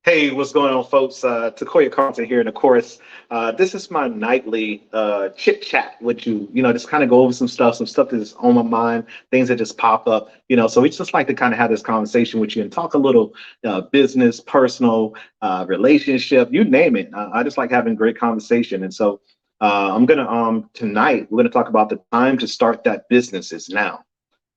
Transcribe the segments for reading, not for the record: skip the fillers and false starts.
Hey, what's going on, folks? Tokoyo Carlton here, and of course, this is my nightly chit chat with you. Just kind of go over some stuff that's on my mind, things that just pop up. So we just like to kind of have this conversation with you and talk a little business, personal, relationship, you name it. I just like having great conversation, and so I'm gonna tonight we're gonna talk about the time to start that business is now,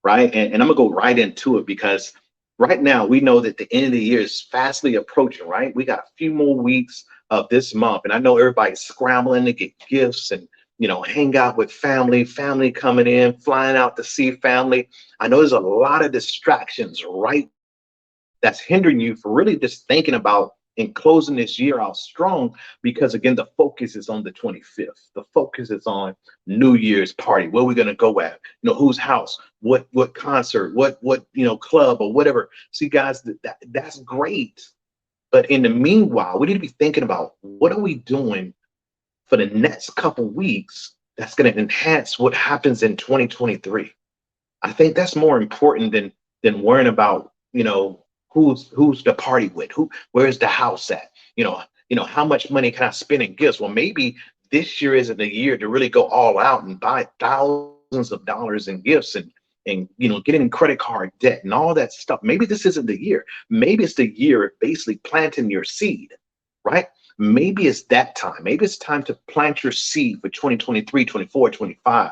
right? And I'm gonna go right into it because right now we know that the end of the year is fastly approaching, right? We got a few more weeks of this month, and I know everybody's scrambling to get gifts and hang out with family coming in, flying out to see family. I know there's a lot of distractions right that's hindering you for really just thinking about and closing this year out strong because again the focus is on the 25th. The focus is on New Year's party, where we're going to go at, whose house, what concert, what club or whatever. See guys, that's great, but in the meanwhile we need to be thinking about what are we doing for the next couple weeks that's going to enhance what happens in 2023. I think that's more important than worrying about who's the party with, where's the house at, how much money can I spend in gifts. Well, maybe this year isn't the year to really go all out and buy thousands of dollars in gifts and getting in credit card debt and all that stuff. Maybe this isn't the year. Maybe it's the year of basically planting your seed, right? Maybe it's that time. Maybe it's time to plant your seed for 2023, 24, 25,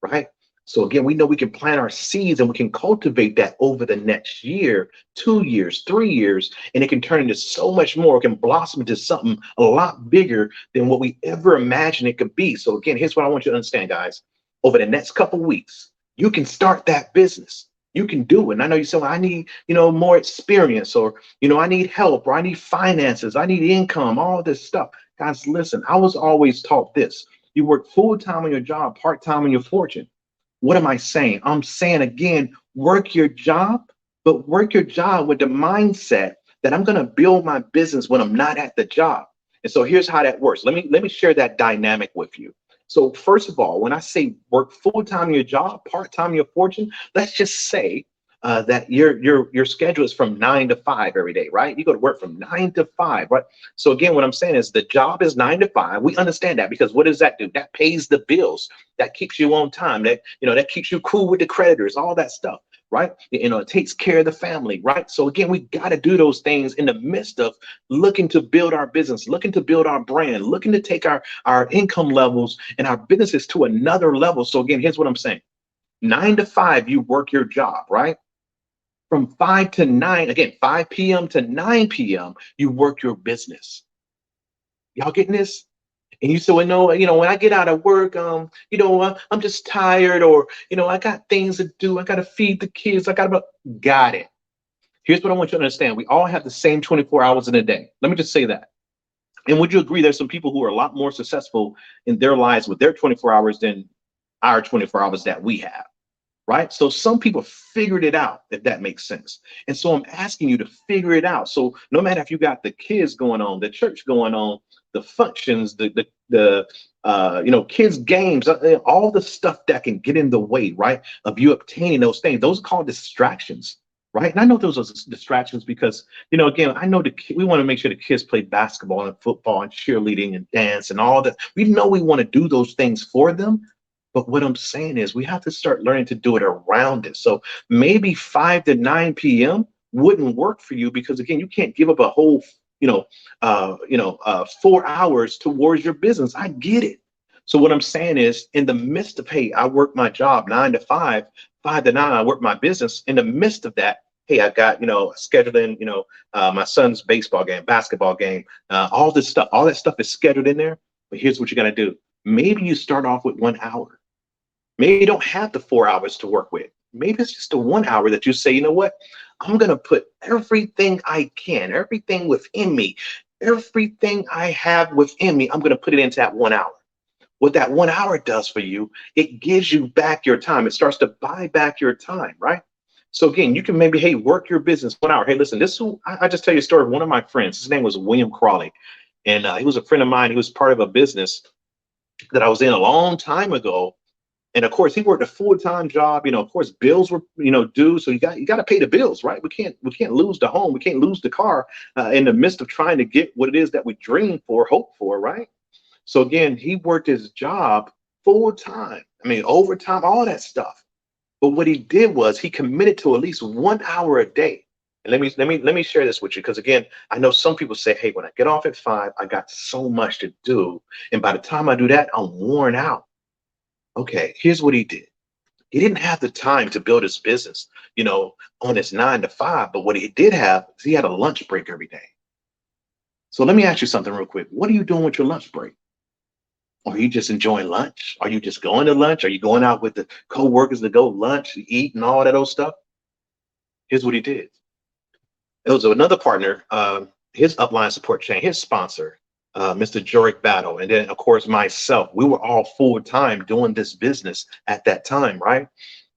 right? So again, we know we can plant our seeds and we can cultivate that over the next year, 2 years, 3 years, and it can turn into so much more. It can blossom into something a lot bigger than what we ever imagined it could be. So again, here's what I want you to understand, guys. Over the next couple of weeks, you can start that business. You can do it. And I know you say, well, I need, more experience, or, I need help, or I need finances, I need income, all this stuff. Guys, listen, I was always taught this. You work full time on your job, part time on your fortune. What am I saying? I'm saying again, work your job, but work your job with the mindset that I'm going to build my business when I'm not at the job. And so here's how that works. Let me share that dynamic with you. So first of all, when I say work full time in your job, part time in your fortune, let's just say that your schedule is from 9 to 5 every day, right? You go to work from 9 to 5, right? So again, what I'm saying is the job is 9 to 5. We understand that because what does that do? That pays the bills. That keeps you on time. That keeps you cool with the creditors, all that stuff, right? It takes care of the family, right? So again, we got to do those things in the midst of looking to build our business, looking to build our brand, looking to take our income levels and our businesses to another level. So again, here's what I'm saying. 9 to 5, you work your job, right? From 5 to 9, again, 5 p.m. to 9 p.m., you work your business. Y'all getting this? And you say, well, no, when I get out of work, I'm just tired, or, I got things to do. I got to feed the kids. Got it. Here's what I want you to understand. We all have the same 24 hours in a day. Let me just say that. And would you agree there's some people who are a lot more successful in their lives with their 24 hours than our 24 hours that we have? Right? So some people figured it out, if that makes sense. And so I'm asking you to figure it out. So no matter if you got the kids going on, the church going on, the functions, the kids games, all the stuff that can get in the way, right, of you obtaining those things. Those are called distractions, right? And I know those are distractions because, again, I know we want to make sure the kids play basketball and football and cheerleading and dance and all that. We know we want to do those things for them. But what I'm saying is we have to start learning to do it around it. So maybe 5 to 9 p.m. wouldn't work for you because again, you can't give up a whole, 4 hours towards your business. I get it. So what I'm saying is in the midst of, hey, I work my job 9 to 5, 5 to 9, I work my business. In the midst of that, hey, I got, scheduling, my son's baseball game, basketball game, all this stuff, all that stuff is scheduled in there. But here's what you're going to do. Maybe you start off with 1 hour. Maybe you don't have the 4 hours to work with. Maybe it's just the 1 hour that you say, you know what? I'm going to put everything I can, everything within me, everything I have within me, I'm going to put it into that 1 hour. What that 1 hour does for you, it gives you back your time. It starts to buy back your time, right? So again, you can maybe, hey, work your business 1 hour. Hey, listen, I just tell you a story of one of my friends. His name was William Crawley. And he was a friend of mine. He was part of a business that I was in a long time ago. And of course, he worked a full-time job. Of course, bills were, due. So you got to pay the bills, right? We can't lose the home. We can't lose the car in the midst of trying to get what it is that we dream for, hope for, right? So again, he worked his job full time. I mean, overtime, all that stuff. But what he did was he committed to at least 1 hour a day. And let me share this with you because again, I know some people say, "Hey, when I get off at 5, I got so much to do, and by the time I do that, I'm worn out." Okay, here's what he did. He didn't have the time to build his business, on his 9 to 5. But what he did have is he had a lunch break every day. So let me ask you something real quick. What are you doing with your lunch break? Are you just enjoying lunch? Are you just going to lunch? Are you going out with the co-workers to go lunch, eat, and all that old stuff? Here's what he did. It was another partner, his upline support chain, his sponsor, Mr. Jorik Battle, and then of course myself. We were all full time doing this business at that time, right?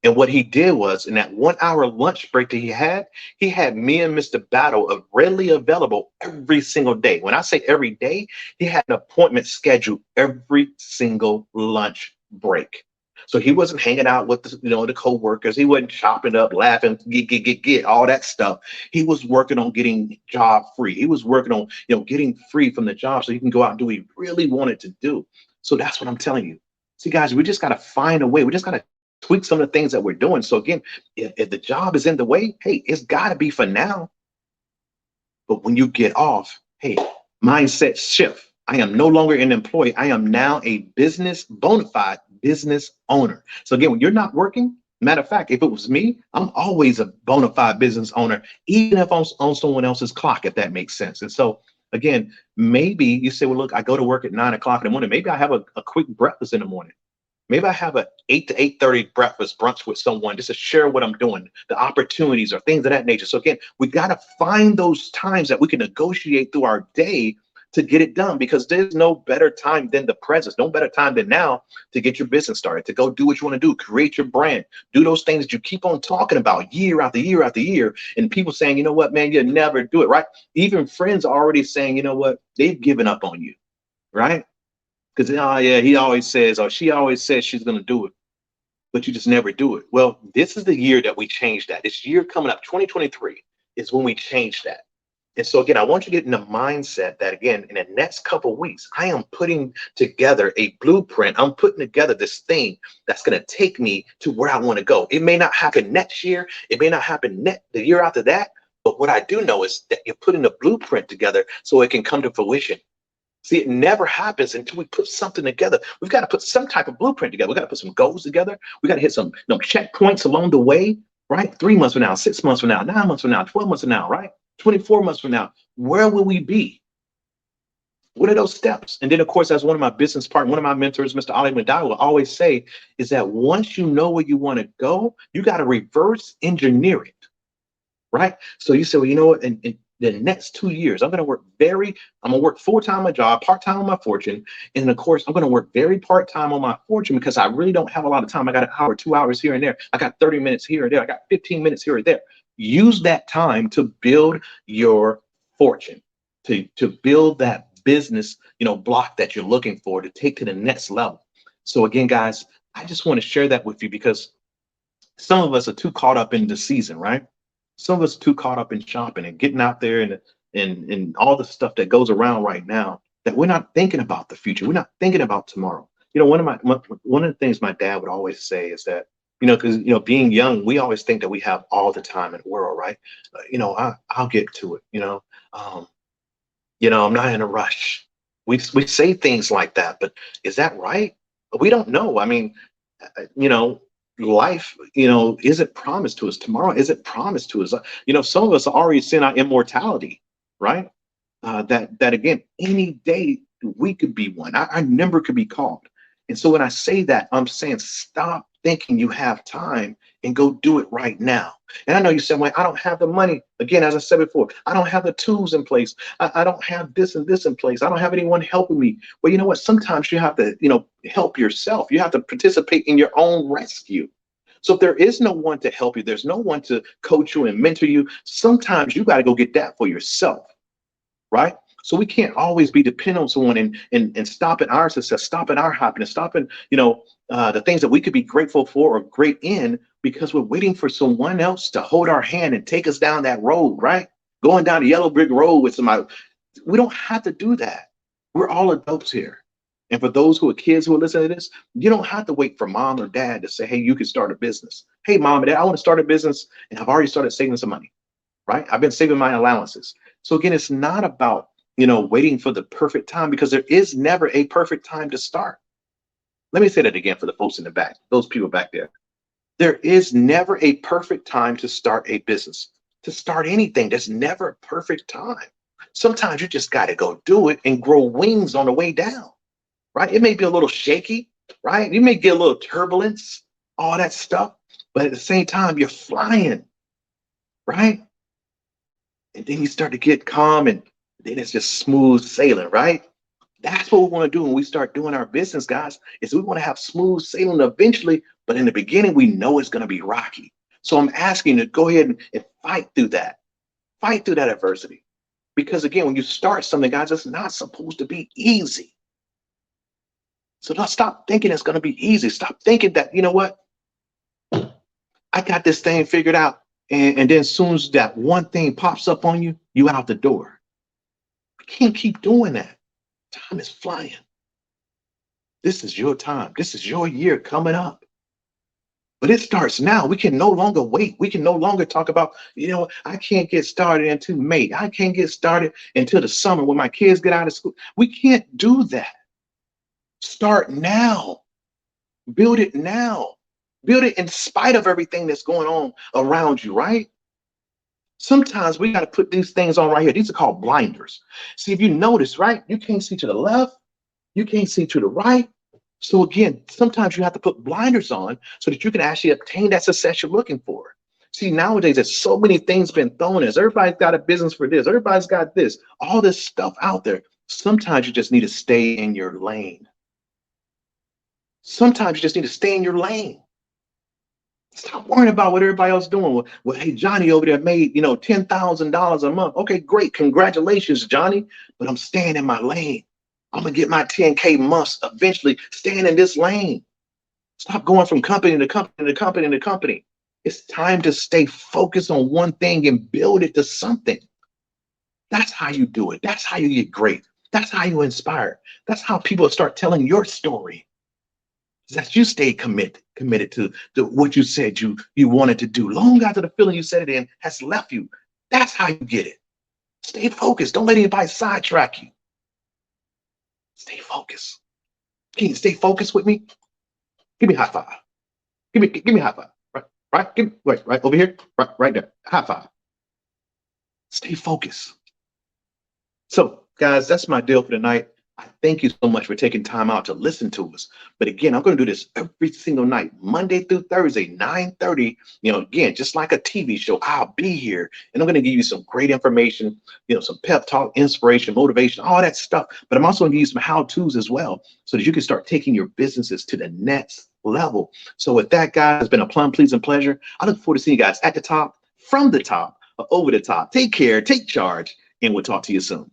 And what he did was, in that 1 hour lunch break that he had me and Mr. Battle readily available every single day. When I say every day, he had an appointment scheduled every single lunch break. So he wasn't hanging out with the co-workers. He wasn't chopping up, laughing, get all that stuff. He was working on getting job free. He was working on, getting free from the job so he can go out and do what he really wanted to do. So that's what I'm telling you. See, guys, we just got to find a way. We just got to tweak some of the things that we're doing. So again, if the job is in the way, hey, it's got to be for now. But when you get off, hey, mindset shift. I am no longer an employee. I am now a bona fide business owner. So again, when you're not working, matter of fact, if it was me, I'm always a bona fide business owner, even if I'm on someone else's clock, if that makes sense. And so again, maybe you say, well, look, I go to work at 9 o'clock in the morning. Maybe I have a quick breakfast in the morning. Maybe I have a 8 to 8:30 breakfast brunch with someone just to share what I'm doing, the opportunities or things of that nature. So again, we got to find those times that we can negotiate through our day to get it done, because there's no better time than the present, no better time than now to get your business started, to go do what you want to do, create your brand, do those things that you keep on talking about year after year after year. And people saying, you know what, man, you'll never do it, right? Even friends are already saying, you know what, they've given up on you, right? Because, oh, yeah, he always says, or she always says she's going to do it, but you just never do it. Well, this is the year that we change that. This year coming up, 2023, is when we change that. And so, again, I want you to get in the mindset that, again, in the next couple of weeks, I am putting together a blueprint. I'm putting together this thing that's going to take me to where I want to go. It may not happen next year. It may not happen the year after that. But what I do know is that you're putting a blueprint together so it can come to fruition. See, it never happens until we put something together. We've got to put some type of blueprint together. We got to put some goals together. We got to hit some checkpoints along the way, right? 3 months from now, 6 months from now, 9 months from now, 12 months from now, right? 24 months from now, where will we be? What are those steps? And then, of course, as one of my business partners, one of my mentors, Mr. Ali Madai, will always say is that once you know where you want to go, you got to reverse engineer it, right? So you say, well, you know what? In the next 2 years, I'm going to work full-time on my job, part-time on my fortune. And of course, I'm going to work very part-time on my fortune because I really don't have a lot of time. I got an hour, 2 hours here and there. I got 30 minutes here or there. I got 15 minutes here or there. Use that time to build your fortune, to build that business, block that you're looking for to take to the next level. So again, guys, I just want to share that with you because some of us are too caught up in the season, right? Some of us are too caught up in shopping and getting out there and all the stuff that goes around right now that we're not thinking about the future. We're not thinking about tomorrow. One of the things my dad would always say is that, because being young, we always think that we have all the time in the world, right? I'll get to it. I'm not in a rush. We say things like that, but is that right? We don't know. I mean, life, isn't promised to us. Tomorrow isn't promised to us. Some of us are already seeing our immortality, right? That again, any day we could be one. Our number could be called. And so when I say that, I'm saying stop thinking you have time and go do it right now. And I know you said, well, I don't have the money. Again, as I said before, I don't have the tools in place. I don't have this and this in place. I don't have anyone helping me. Well, you know what? Sometimes you have to, help yourself. You have to participate in your own rescue. So if there is no one to help you, there's no one to coach you and mentor you, sometimes you got to go get that for yourself, right? So we can't always be dependent on someone and stopping our success, stopping our happiness, stopping, the things that we could be grateful for or great in because we're waiting for someone else to hold our hand and take us down that road, right? Going down the yellow brick road with somebody. We don't have to do that. We're all adults here. And for those who are kids who are listening to this, you don't have to wait for mom or dad to say, hey, you can start a business. Hey, mom and dad, I want to start a business and I've already started saving some money, right? I've been saving my allowances. So again, it's not about, waiting for the perfect time because there is never a perfect time to start. Let me say that again for the folks in the back, those people back there. There is never a perfect time to start a business, to start anything. There's never a perfect time. Sometimes you just got to go do it and grow wings on the way down, right? It may be a little shaky, right? You may get a little turbulence, all that stuff, but at the same time, you're flying, right? And then you start to get calm and then it's just smooth sailing, right? That's what we want to do when we start doing our business, guys, is we want to have smooth sailing eventually, but in the beginning, we know it's going to be rocky. So I'm asking you to go ahead and fight through that adversity. Because again, when you start something, guys, it's not supposed to be easy. So don't stop thinking it's going to be easy. Stop thinking that, you know what? I got this thing figured out. And then as soon as that one thing pops up on you, you out the door. We can't keep doing that. Time is flying. This is your time. This is your year coming up. But it starts now. We can no longer wait. We can no longer talk about, I can't get started until May. I can't get started until the summer when my kids get out of school. We can't do that. Start now. Build it now. Build it in spite of everything that's going on around you, right? Sometimes we got to put these things on right here. These are called blinders. See, if you notice, right, you can't see to the left, you can't see to the right. So again, sometimes you have to put blinders on so that you can actually obtain that success you're looking for. See, nowadays there's so many things been thrown at us. Everybody's got a business for this. Everybody's got this, all this stuff out there. Sometimes you just need to stay in your lane. Sometimes you just need to stay in your lane. Stop worrying about what everybody else is doing. Well, hey, Johnny over there made, $10,000 a month. Okay, great. Congratulations, Johnny. But I'm staying in my lane. I'm going to get my 10K months eventually staying in this lane. Stop going from company to company to company to company. It's time to stay focused on one thing and build it to something. That's how you do it. That's how you get great. That's how you inspire. That's how people start telling your story. That you stay committed to what you said you wanted to do long after the feeling you said it in has left you. That's how you get it. Stay focused. Don't let anybody sidetrack you. Stay focused. Can you stay focused with me? Give me a high five. Give me a high five. Right. Right over here. Right there. High five. Stay focused. So, guys, that's my deal for tonight. I thank you so much for taking time out to listen to us. But again, I'm going to do this every single night, Monday through Thursday, 9:30. Again, just like a TV show, I'll be here and I'm going to give you some great information, some pep talk, inspiration, motivation, all that stuff. But I'm also going to give you some how-tos as well so that you can start taking your businesses to the next level. So with that, guys, it's been a plum pleasing pleasure. I look forward to seeing you guys at the top, from the top, or over the top. Take care, take charge, and we'll talk to you soon.